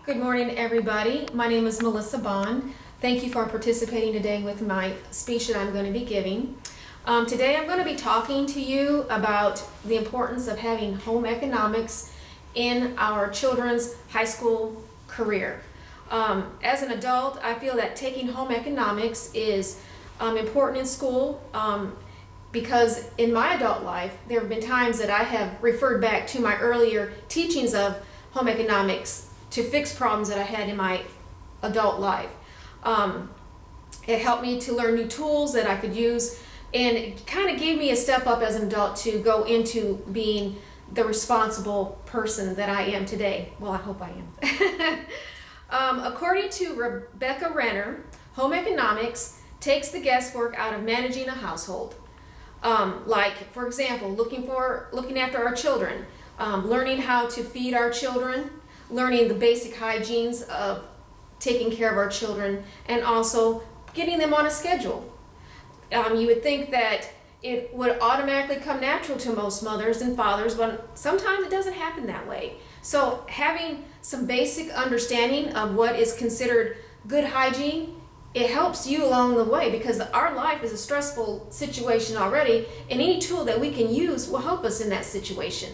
Good morning, everybody. My name is Melissa Bond. Thank you for participating today with my speech that I'm going to be giving. Today I'm going to be talking to you about the importance of having home economics in our children's high school career. As an adult, I feel that taking home economics is important in school because in my adult life, there have been times that I have referred back to my earlier teachings of home economics to fix problems that I had in my adult life. It helped me to learn new tools that I could use, and it kind of gave me a step up as an adult to go into being the responsible person that I am today. Well, I hope I am. According to Rebecca Renner, home economics takes the guesswork out of managing a household. Like, for example, looking after our children, learning how to feed our children, learning the basic hygienes of taking care of our children, and also getting them on a schedule. You would think that it would automatically come natural to most mothers and fathers, but sometimes it doesn't happen that way. So having some basic understanding of what is considered good hygiene, it helps you along the way, because our life is a stressful situation already, and any tool that we can use will help us in that situation.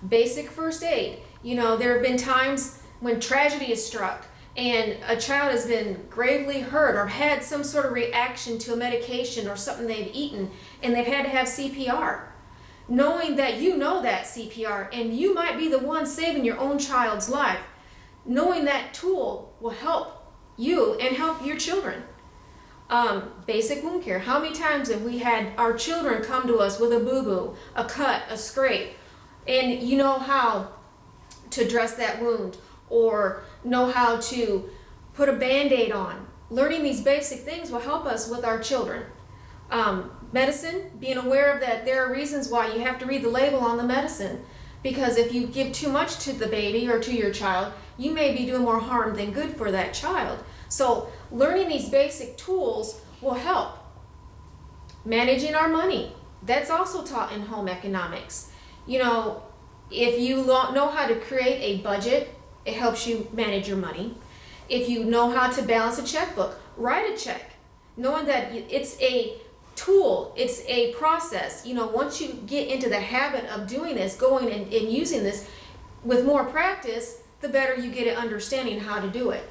Basic first aid. You know, there have been times when tragedy has struck and a child has been gravely hurt or had some sort of reaction to a medication or something they've eaten, and they've had to have CPR. Knowing that you know that CPR and you might be the one saving your own child's life, knowing that tool will help you and help your children. Basic wound care. How many times have we had our children come to us with a boo-boo, a cut, a scrape, and you know how to dress that wound or know how to put a band-aid on. Learning these basic things will help us with our children. Medicine, being aware of that there are reasons why you have to read the label on the medicine, because if you give too much to the baby or to your child, you may be doing more harm than good for that child. So learning these basic tools will help. Managing our money, that's also taught in home economics. You know, if you know how to create a budget, it helps you manage your money. If you know how to balance a checkbook, write a check, knowing that it's a tool, it's a process. You know, once you get into the habit of doing this, going and using this with more practice, the better you get at understanding how to do it.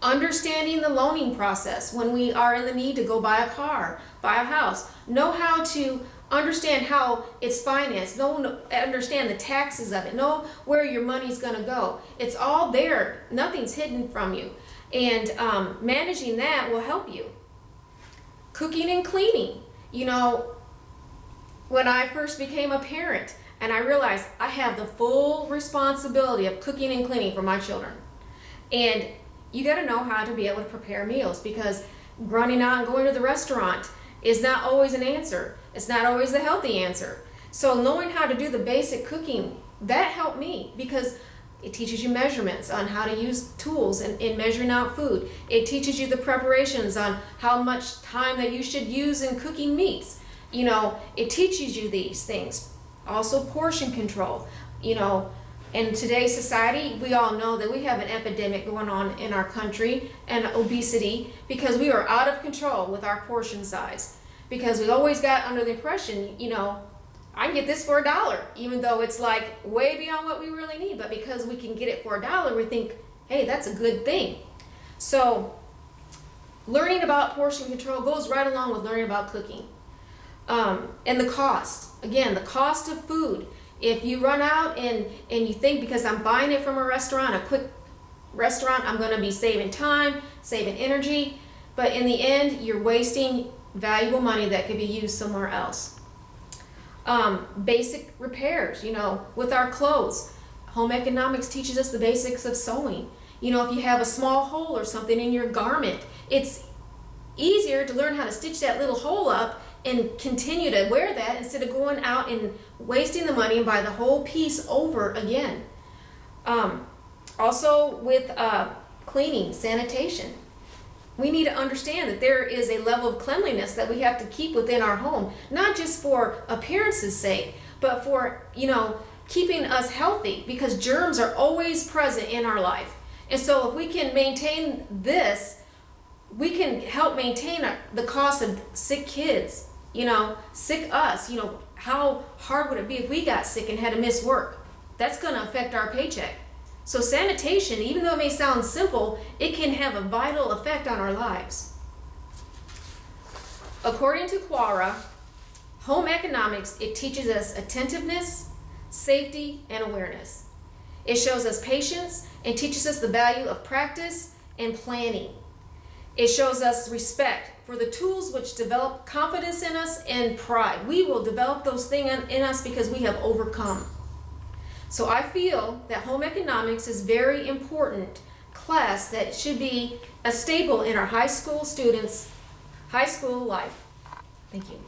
Understanding the loaning process when we are in the need to go buy a car, buy a house. Know how to understand how it's financed. Understand the taxes of it. Know where your money's going to go. It's all there. Nothing's hidden from you. And managing that will help you. Cooking and cleaning. You know, when I first became a parent and I realized I have the full responsibility of cooking and cleaning for my children. And you got to know how to be able to prepare meals, because running out and going to the restaurant is not always an answer. It's not always the healthy answer. So knowing how to do the basic cooking, that helped me, because it teaches you measurements on how to use tools in measuring out food. It teaches you the preparations on how much time that you should use in cooking meats. You know, it teaches you these things. Also portion control. You know, in today's society, we all know that we have an epidemic going on in our country, and obesity, because we are out of control with our portion size. Because we always got under the impression, you know, I can get this for $1, even though it's like way beyond what we really need. But because we can get it for $1, we think, hey, that's a good thing. So learning about portion control goes right along with learning about cooking. And the cost, again, the cost of food. If you run out and you think, because I'm buying it from a restaurant, a quick restaurant, I'm going to be saving time, saving energy, but in the end, you're wasting valuable money that could be used somewhere else. Basic repairs, you know, with our clothes. Home economics teaches us the basics of sewing. You know, if you have a small hole or something in your garment, it's easier to learn how to stitch that little hole up and continue to wear that instead of going out and wasting the money and buy the whole piece over again. Also with cleaning, sanitation. We need to understand that there is a level of cleanliness that we have to keep within our home, not just for appearance's sake, but for, you know, keeping us healthy, because germs are always present in our life. And so if we can maintain this, we can help maintain the cost of sick kids, sick us. How hard would it be if we got sick and had to miss work? That's going to affect our paycheck. So sanitation, even though it may sound simple, it can have a vital effect on our lives. According to Quora, home economics, it teaches us attentiveness, safety, and awareness. It shows us patience and teaches us the value of practice and planning. It shows us respect for the tools which develop confidence in us and pride. We will develop those things in us because we have overcome. So I feel that home economics is very important class that should be a staple in our high school students' high school life. Thank you.